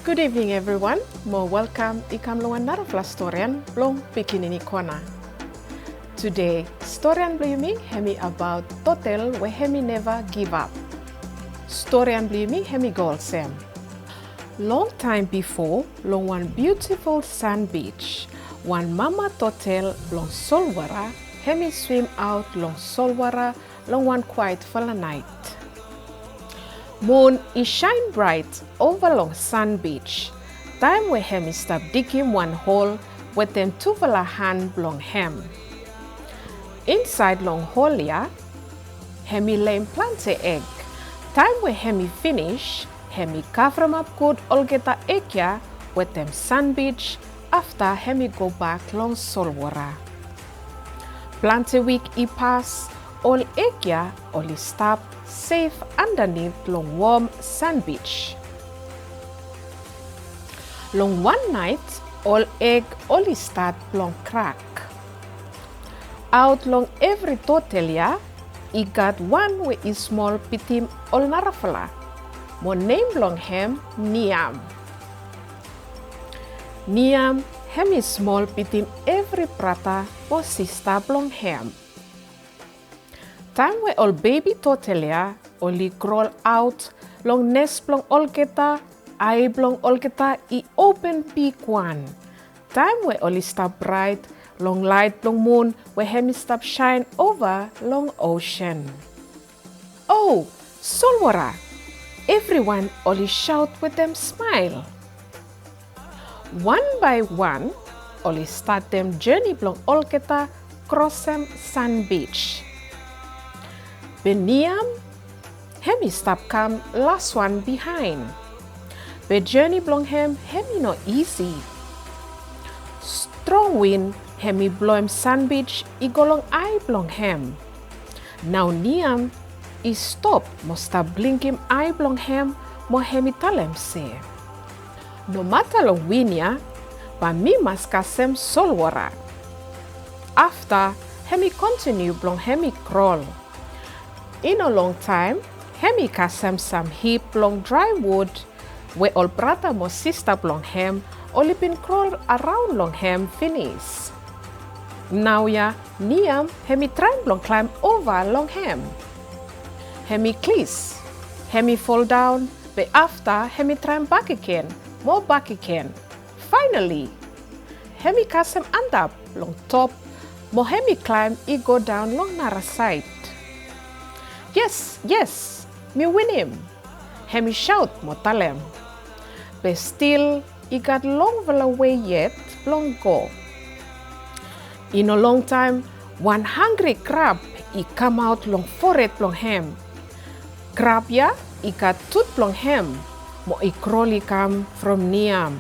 Good evening, everyone. More welcome. Ikam lo another historian blong Pikinini Kona. Today, historian blumi hemi about Totel we hemi never give up. Historian blumi hemi golsem. Long time before, long one beautiful sand beach, one mama Totel long solwara hemi swim out long solwara long one quiet fall night. Moon is shine bright over long sand beach. Time we hemi stop digging one hole with them two vala hand long hem. Inside long hole ya, hemi lay plant a egg. Time we hemi finish, hemi cover up good Olgeta egg ya with them sand beach after hemi go back long solwara. Plant a week I pass, all egg ya all stap safe underneath long warm sand beach. Long one night, all egg only start long crack. Out long every Totel ya, I got one with is small pitim all narafala. Mo name long hem niam. Niam hem is small pitim every prata mo sister long hem. Time we all baby Totel ya only crawl out long nest long Olgeta, eye long Olgeta I open big one. Time we only stop bright long light long moon we hemi stop shine over long ocean. Oh, solwara! Everyone only shout with them smile. One by one, only start them journey long Olgeta cross them sand beach. Beniam, hemi stop come last one behind. But journey blong hemi no easy. Strong wind hemi blow him sand beach I go long eye blong hem. Now niam is stop must stop blink him eye blong hem mo hemi talem say. No matter long wind ya, but me must kasem solwara. After hemi continue blong hemi crawl. In a long time, hemi kasem some heap long dry wood where all brother mo sister long hem only been crawl around long hem finish. Now ya niam hemi traem long climb over long hem. Hemi clis, hemi fall down, but after hemi traem back again, more back again. Finally, hemi kasem end up long top, mo hemi climb I go down long nara side. Yes, me win him. Hemi shout motalem. But still, he got long way yet, long go. In a long time, one hungry crab, he come out long forehead long hem. Crab ya, he got tooth long hem, mo he crawly come from niam.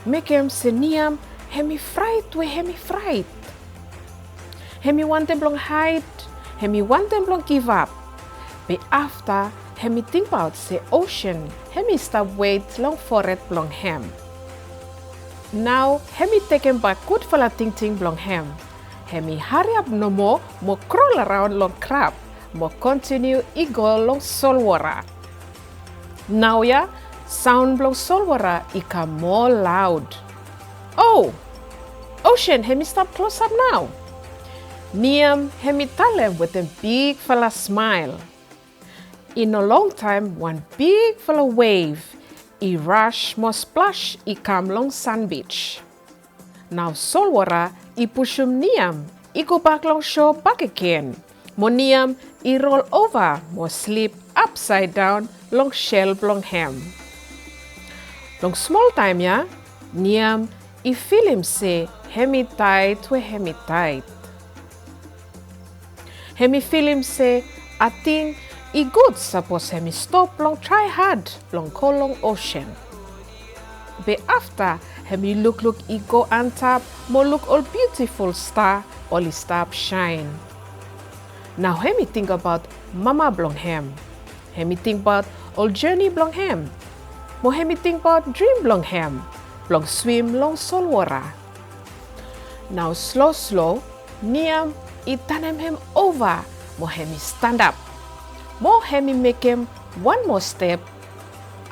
Make him say niam, hemi fright we hemi fright. Hemi wantem long hide, hemi wantem long give up. But after, hemi think about the ocean, hemi stop wait long forehead long hem. Now, hemi take him back good for la ting long hem. Hemi hurry up no more crawl around long crab, mo continue I go long solwara. Now ya, sound long solwara I come more loud. Oh, ocean, hemi stop close up now. Niam, hemi talem with a big fella smile. In a long time, one big fella wave, I rush, more splash, I come long sand beach. Now solwara, I push niam, I go back long shore back again. Mo niam, I roll over, more sleep upside down long shell long hem. Long small time ya, niam, I feel him say, hemi tight we hemi tight. Hemi feel him say, I think I good suppose hemi stop long try hard long go long ocean. But after hemi look I go on top, mo look all beautiful star all stop shine. Now hemi think about mama blong hem. Hemi think about all journey blong hem. Mo hemi think about dream blong hem. Blong swim long solwara. Now slow, niam I tanem him over. Mo hemi stand up. Mo hemi make him one more step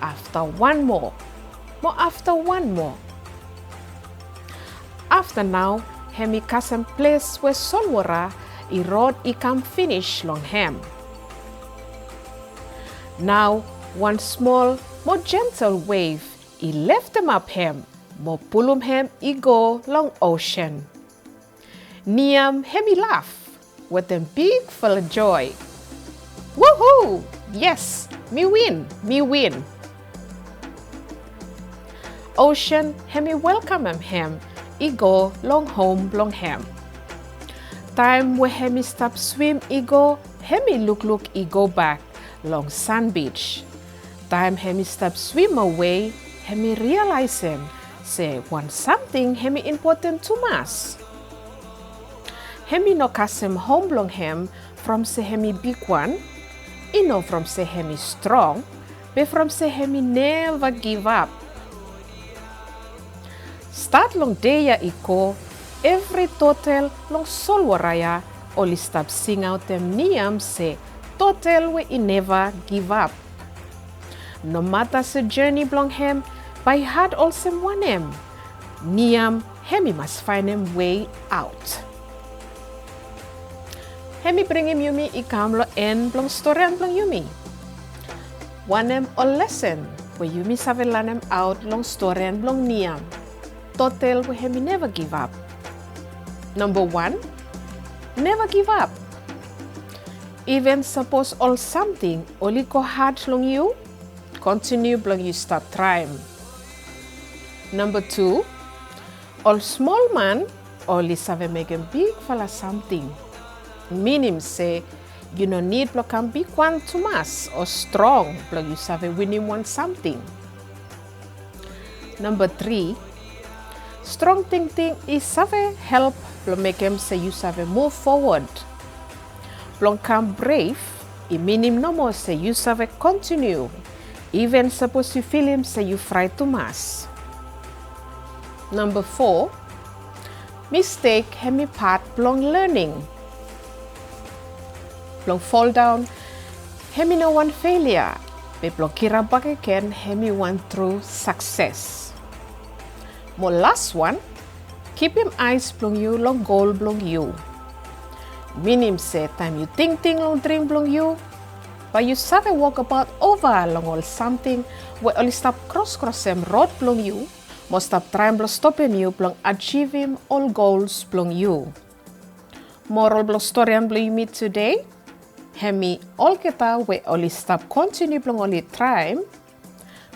after one more. More after one more. After now, hemi kasem ples we solwara I rod I come finish long hem. Now, one small, more gentle wave, I left them up hem, more pullum hem I go long ocean. Niam hemi laugh, with them big full of joy. Woohoo! Yes, me win, me win. Ocean hemi welcome hem, I go long home long hem. Time where hemi stop swim I go, hemi look I go back long sand beach. Time hemi stop swim away, hemi realize him, say want something hemi important to mas. Hemi no kasem home long hem from say hemi big one, I know from say hemi strong, but from say hemi never give up. Start long day ya iko, every totel long solwaraya, only stop sing out them niam say, totel we I never give up. No matter the journey blong hem, by heart also wantem. Niam hemi must find him way out. Hemi bring him yumi I kam lo en blong story and blong yumi. Wantem or lesson where yumi save lanem out long story and blong niam. Totel we hemi never give up. Number 1, never give up. Even suppose all something only go hard long you, continue blong you start traem. Number 2, all small man only save make him big fella something. Meaning say, you no need blong big one too much or strong blong you save winning one something. Number 3, strong thinking is save help blong make him say you save move forward. Blong come brave, it mean him no more say you save continue. Even suppose you feel him say you fry too much. Number 4, mistake hemi part blong learning. Blong fall down, hemi no one failure, but blong kira back again hemi one through success. More last one, keep him eyes blong you long goal blong you. Meaning say time you think long dream blong you, but you save walk about over long all something where only stop cross him road blong you, must stop trying blong stop him you blong achieve him all goals blong you. Moral blong story and blong you meet today, hemi Olgeta we only stop continue blong only traem,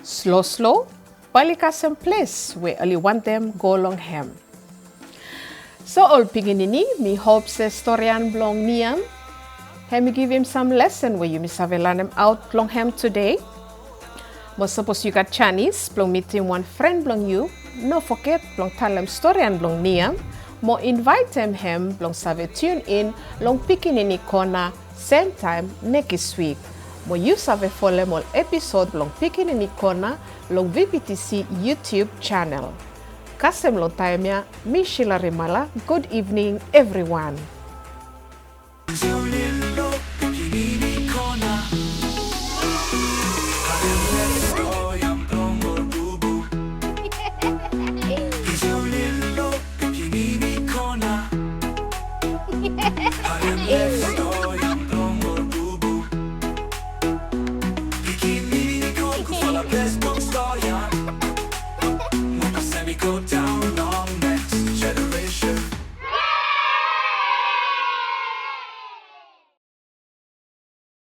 sloslo, bali kasem ples we only wantem go long hem. So all piginini, me hope se storyan blong niam. Hemi give him some lesson where you miss have learn him out blong hem today. But suppose you got Chinese, blong meeting one friend blong you, no forget blong tell him storyan blong niam. Mo invite him blong save tune in long piginini corner same time next week. Mo you save follow all episode blong piginini corner long VBTC YouTube channel. Kasem lo taemya, mi Sheila Rimala. Good evening, everyone.